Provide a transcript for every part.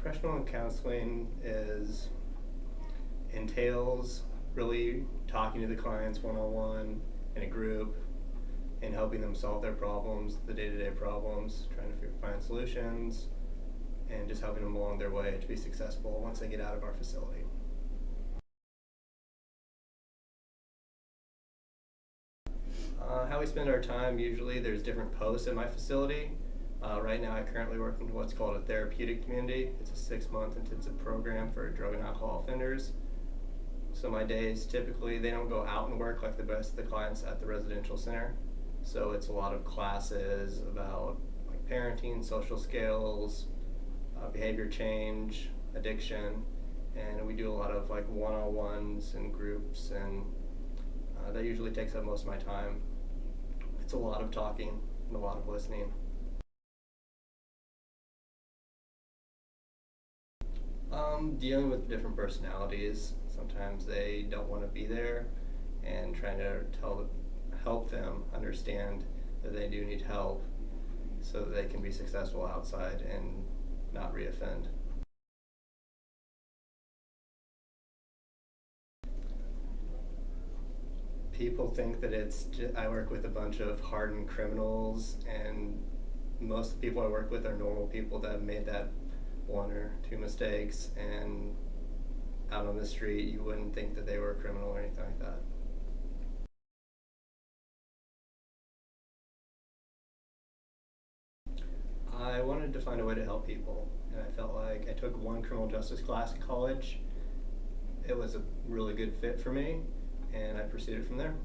Correctional counseling entails really talking to the clients one-on-one in a group and helping them solve their problems, the day-to-day problems, trying to find solutions, and just helping them along their way to be successful once they get out of our facility. How we spend our time, usually there's different posts at my facility. Right now I currently work in what's called a therapeutic community. It's a 6-month intensive program for drug and alcohol offenders. So my days typically, they don't go out and work like the rest of the clients at the residential center. So it's a lot of classes about like parenting, social skills, behavior change, addiction, and we do a lot of like one-on-ones and groups, and that usually takes up most of my time. It's a lot of talking and a lot of listening. Dealing with different personalities. Sometimes they don't want to be there, and trying to help them understand that they do need help so that they can be successful outside and not reoffend. People think that I work with a bunch of hardened criminals, and most of the people I work with are normal people that have made that 1 or 2 mistakes, and out on the street you wouldn't think that they were a criminal or anything like that. I wanted to find a way to help people, and I felt like I took one criminal justice class in college. It was a really good fit for me, and I proceeded from there.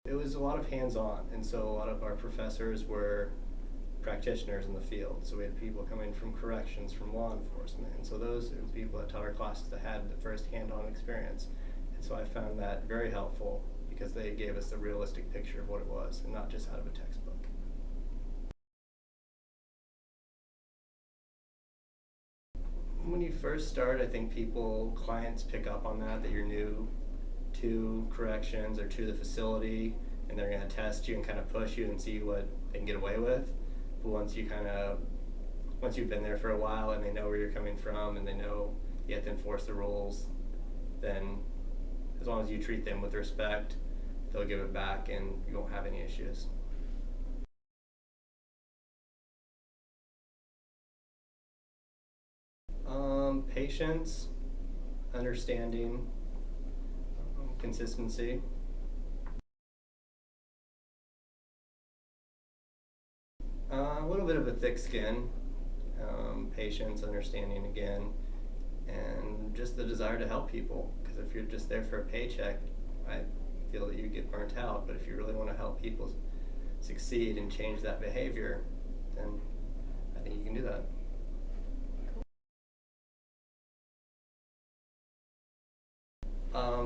It was a lot of hands-on, and so a lot of our professors were practitioners in the field. So we had people coming from corrections, from law enforcement, and so those are the people that taught our classes that had the first hand-on experience. And so I found that very helpful because they gave us a realistic picture of what it was and not just out of a textbook. When you first start, I think clients pick up on that you're new to corrections or to the facility, and they're going to test you and kind of push you and see what they can get away with. But once you've been there for a while and they know where you're coming from and they know you have to enforce the rules, then as long as you treat them with respect, they'll give it back and you won't have any issues. Patience, understanding, consistency. A little bit of a thick skin, patience, understanding again, and just the desire to help people. Because if you're just there for a paycheck, I feel that you get burnt out. But if you really want to help people succeed and change that behavior, then I think you can do that.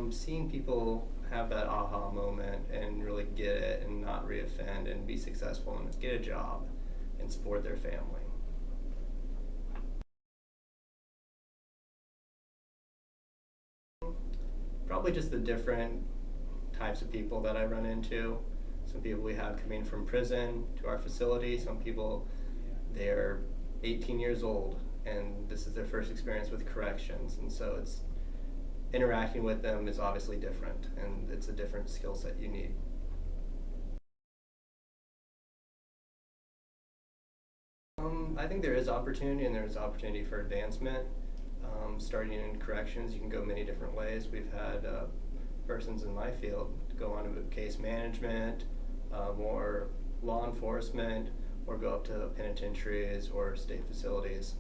Seeing people have that aha moment and really get it and not reoffend and be successful and get a job and support their family. Probably just the different types of people that I run into. Some people we have coming from prison to our facility. Some people, they're 18 years old and this is their first experience with corrections, and so it's interacting with them is obviously different, and it's a different skill set you need. I think there is opportunity, and there's opportunity for advancement. Starting in corrections, you can go many different ways. We've had persons in my field go on to case management, more law enforcement, or go up to penitentiaries or state facilities.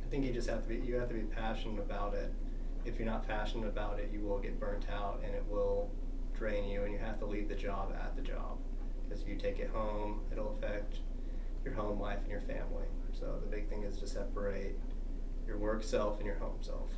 I think you have to be passionate about it. If you're not passionate about it, you will get burnt out and it will drain you, and you have to leave the job at the job. Because if you take it home, it'll affect your home life and your family. So the big thing is to separate your work self and your home self.